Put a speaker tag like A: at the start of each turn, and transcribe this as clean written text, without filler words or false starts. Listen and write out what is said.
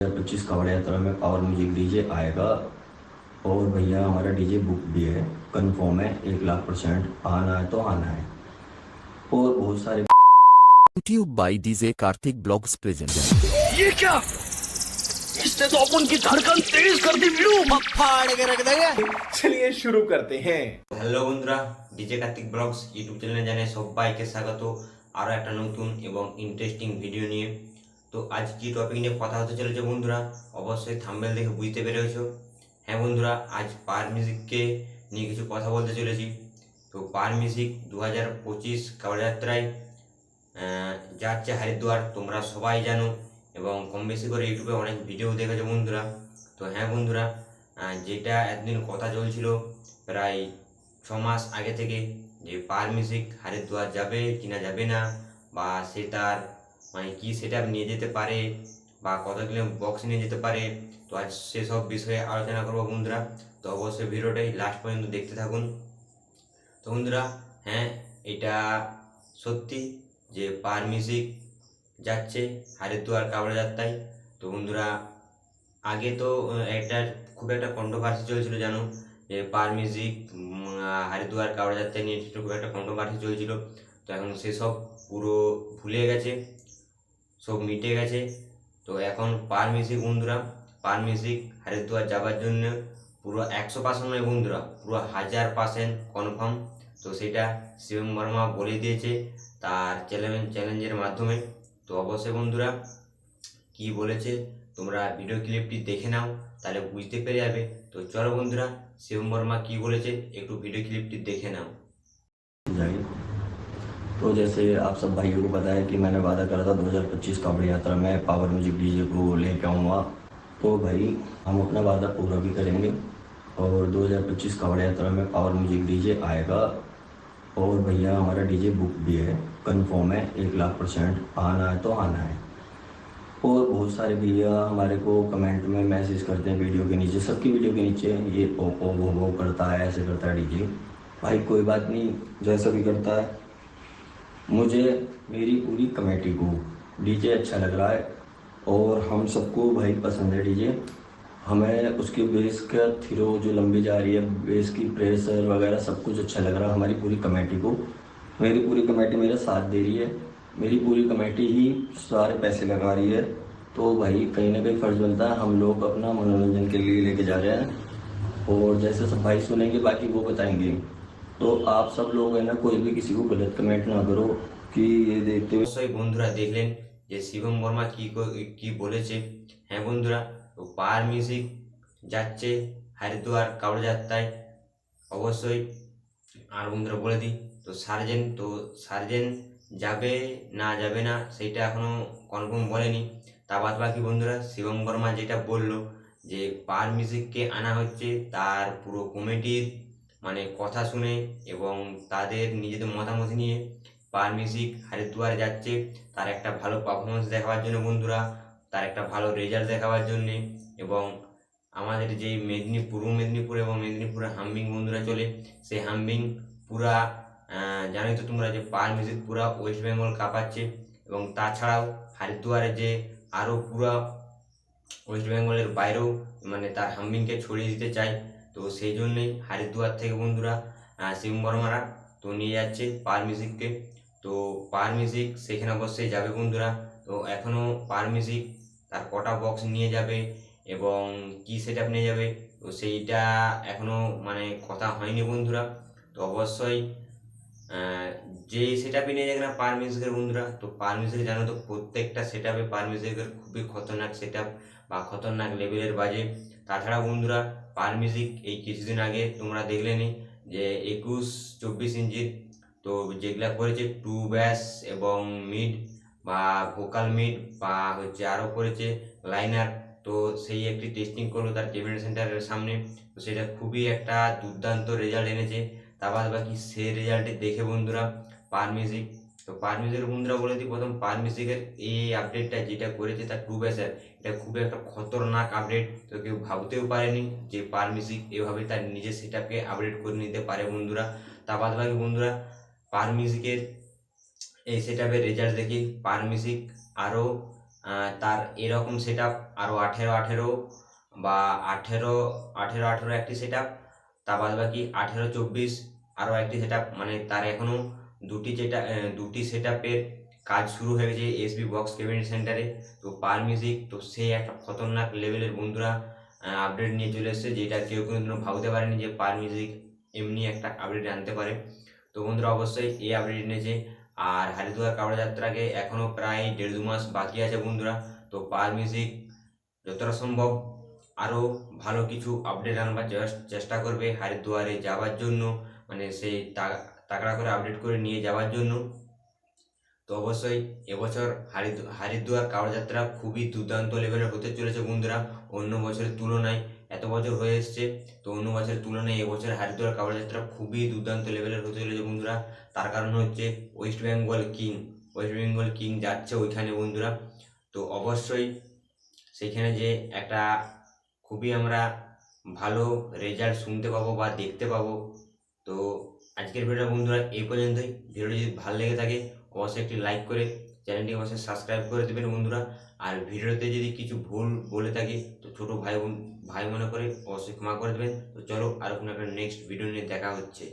A: 2025 कावड़ यात्रा में पावर म्यूजिक डीजे आएगा। और भैया हमारा डीजे बुक भी है, कंफर्म है, 1,00,000% आना है तो आना है। और बहुत सारे
B: YouTube by DJ Kartik blogs present.
C: ये क्या? इसने तो अपन की धड़कन तेज कर दी वीरू।
D: फाड़ के रख देगा।
C: चलिए शुरू करते हैं।
E: হ্যালো বন্ধুরা, ডিজে কার্তিক ব্লগস ইউটিউব চ্যানেলে জানাই সবাইকে স্বাগত আরও একটা নতুন এবং ইন্টারেস্টিং ভিডিও নিয়ে। তো আজ কি টপিক নিয়ে কথা হতে চলেছে বন্ধুরা, অবশ্যই থাম্বনেল দেখে বুঝতে পেরেছো। হ্যাঁ বন্ধুরা, আজ পার মিউজিককে নিয়ে কিছু কথা বলতে চলেছি। তো পার মিউজিক 2025 কাওড় যাত্রায় যাচ্ছে হরিদ্বার, তোমরা সবাই জানো এবং কম বেশি করে ইউটিউবে অনেক ভিডিও দেখেছো বন্ধুরা। তো হ্যাঁ বন্ধুরা, যেটা এতদিন কথা চলছিল প্রায় 6 মাস আগে থেকে, যে পার মিউজিক হরিদ্বার যাবে কিনা যাবে না, বা সে তার মানে কী সেট আপ নিয়ে যেতে পারে বা কত কিলো বক্স নিয়ে যেতে পারে। তো আজ সেসব বিষয়ে আলোচনা করবো বন্ধুরা। তো অবশ্যই ভিডিওটাই লাস্ট পর্যন্ত দেখতে থাকুন। তো বন্ধুরা, হ্যাঁ এটা সত্যি যে পার মিউজিক যাচ্ছে হরিদ্বার কাওড় যাত্রায়। তো বন্ধুরা, আগে তো একটা খুব একটা কন্ট্রোভার্সি চলছিল জানো, যে পার মিউজিক হরিদ্বার কাওড় যাত্রায় নিয়ে খুব একটা কন্ট্রোভার্সি চলছিল। তো এখন সেসব পুরো ভুলে গেছে, সব মিটে গেছে। তো এখন পার মিউজিক বন্ধুরা, পার মিউজিক হরিদ্বার যাবার জন্য পুরো 100% নয় বন্ধুরা, পুরো 1000% কনফার্ম। তো সেটা শিবম বর্মা বলে দিয়েছে তার চ্যালেঞ্জের মাধ্যমে। তো অবশ্যই বন্ধুরা কি বলেছে তোমরা ভিডিও ক্লিপটি দেখে নাও, তাহলে বুঝতে পেরে যাবে। তো চলো বন্ধুরা, শিবম বর্মা কি বলেছে একটু ভিডিও क्लिपটি দেখে नाओ।
A: जाए। तो जैसे आप सब भाइयों को पता है कि मैंने वादा करा था 2025 कावड़ यात्रा में पावर म्यूजिक डीजे को लेके आऊँगा। तो भाई हम अपना वादा पूरा भी करेंगे और 2025 कावड़ यात्रा में पावर म्यूजिक डीजे आएगा। और भैया हमारा डीजे बुक भी है, कंफर्म है, 1,00,000% आना है तो आना है। और बहुत सारे भैया हमारे को कमेंट में मैसेज करते हैं वीडियो के नीचे, सबकी वीडियो के नीचे, ये ओ वो करता है, ऐसे करता है डीजे। भाई कोई बात नहीं, जैसा भी करता है, मुझे मेरी पूरी कमेटी को डीजे अच्छा लग रहा है और हम सबको भाई पसंद है डीजे। हमें उसकी बेस का थ्रो जो लंबी जा रही है, बेस की प्रेशर वगैरह सब कुछ अच्छा लग रहा है हमारी पूरी कमेटी को। मेरी पूरी कमेटी मेरा साथ दे रही है, मेरी पूरी कमेटी ही सारे पैसे लगा रही है। तो भाई कहीं ना कहीं फ़र्ज़ बनता है, हम लोग अपना मनोरंजन के लिए लेके जा रहे हैं। और जैसे सब भाई सुनेंगे बाकी वो बताएंगे। तो आप सब लोग है ना, कोई भी किसी को गलत कमेंट ना करो कि ये देखते हुए।
E: অবশ্যই বন্ধুরা দেখলেন যে শিবম বর্মা কি বলেছে। হ্যাঁ বন্ধুরা, তো পার মিউজিক যাচ্ছে হরিদ্বার কাওড় যাত্রায় অবশ্যই। আর বন্ধুরা বলে দিই, সার্জেন্ট যাবে না সেইটা এখনো কনফার্ম বলেনি। তা বাদ বাকি বন্ধুরা শিবম বর্মা যেটা বলল যে পার মিউজিককে আনা হচ্ছে তার পুরো কমিটির মানে কথা শুনে এবং তাদের নিজেদের মতামত নিয়ে পার মিউজিক হরিদ্বার যাচ্ছে তার একটা ভালো পারফরমেন্স দেখাবার জন্য বন্ধুরা, তার একটা ভালো রেজাল্ট দেখাবার জন্যে। এবং আমাদের যেই পূর্ব মেদিনীপুর এবং মেদিনীপুরে হামবিং বন্ধুরা চলে, সেই হামবিং পুরা জানোই তো তোমরা যে পার মিউজিক পুরা ওয়েস্ট বেঙ্গল কাঁপাচ্ছে। এবং তাছাড়াও হরিদ্বারে যে আরও পুরা ওয়েস্ট বেঙ্গলের বাইরেও মানে তার হামবিংকে ছড়িয়ে দিতে চায়। তো সেই জন্যই হরিদ্বার থেকে বন্ধুরা শিবম বর্মারা তো নিয়ে যাচ্ছে পার মিউজিককে। তো পার মিউজিক সেখানে অবশ্যই যাবে বন্ধুরা। তো এখনও পার মিউজিক তার কটা বক্স নিয়ে যাবে এবং কি সেট আপ নিয়ে যাবে, তো সেইটা এখনও মানে কথা হয়নি বন্ধুরা। তো অবশ্যই যেই সেট আপে নিয়ে যাবে না পার মিউজিকের বন্ধুরা, তো পার মিউজিক জানো তো প্রত্যেকটা সেট আপে পার মিউজিকের খুবই খতরনাক সেট আপ বা খতরনাক লেভেলের বাজে। তাছাড়া বন্ধুরা পার মিউজিক এই কিছুদিন আগে তোমরা দেখলেনি যে 21-24 ইঞ্চির তো যেগুলা করেছে টু ব্যাস এবং মিড বা ভোকাল মিড বা হচ্ছে আরও করেছে লাইনার। তো সেই একটি টেস্টিং করলো তার ক্যাবিনেট সেন্টারের সামনে। তো সেটা খুবই একটা দুর্দান্ত রেজাল্ট এনেছে। তা বাদ বাকি সেই রেজাল্টে দেখে বন্ধুরা পার মিউজিক, তো পার মিউজিকের বন্ধুরা বলে দিই, প্রথম পার মিউজিকের এই আপডেটটা যেটা করেছে তার টু ব্যাসের, এটা খুবই একটা খতরনাক আপডেট। তো কেউ ভাবতেও পারেনি যে পার মিউজিক এভাবে তার নিজের সেট আপকে আপডেট করে নিতে পারে বন্ধুরা। তা বাদ বাকি বন্ধুরা পার মিউজিকের এই সেট আপের রেজাল্ট দেখি পার মিউজিক আরও তার এরকম সেট আপ আরও 18 বা 18 একটি সেট আপ, তা বাদ বাকি 18-24 আরও একটি সেট আপ, মানে তার এখনও দুটি সেট আপের কাজ শুরু হয়ে গেছে এসবি বক্স ক্যাবিনেট সেন্টারে। তো পার মিউজিক তো সেই একটা খতরনাক লেভেলের বন্ধুরা আপডেট নিয়ে চলে এসেছে, যেটা কেউ কোনোদিনও ভাবতে পারেনি যে পার মিউজিক এমনি একটা আপডেট আনতে পারে। তো বন্ধুরা অবশ্যই এই আপডেট এনেছে। আর হরিদ্বার কাবড়া যাত্রাকে এখনও প্রায় 1.5-2 মাস বাকি আছে বন্ধুরা। তো পার মিউজিক যতটা সম্ভব আরও ভালো কিছু আপডেট আনবার চেষ্টা করবে হরিদ্বারে যাওয়ার জন্য, মানে সেই তাগড়া করে আপডেট করে নিয়ে যাওয়ার জন্য। তো অবশ্যই এবছর হরিদ্বার কাবড়া যাত্রা খুবই দুর্দান্ত লেভেলের হতে চলেছে বন্ধুরা, অন্য বছরের তুলনায়। এত বছর হয়ে এসছে, তো অন্য বছরের তুলনায় এবছর হরিদ্বার কাবড়া যাত্রা খুবই দুর্দান্ত লেভেলের হতে চলেছে বন্ধুরা। তার কারণ হচ্ছে ওয়েস্ট বেঙ্গল কিং যাচ্ছে ওইখানে বন্ধুরা। তো অবশ্যই সেখানে যে একটা খুবই আমরা ভালো রেজাল্ট শুনতে পাবো বা দেখতে পাবো। তো আজকের ভিডিও বন্ধুরা এই পর্যন্তই। ভিডিওটি যদি ভালো লেগে থাকে অবশ্যই একটি লাইক করে চ্যানেলটি অবশ্যই সাবস্ক্রাইব করে দেবেন বন্ধুরা। আর ভিডিওতে যদি কিছু ভুল বলে থাকি তো ছোটো ভাই মনে করে অবশ্যই ক্ষমা করে দেবেন। তো চলো আর কোনো একটা নেক্সট ভিডিও নিয়ে দেখা হচ্ছে।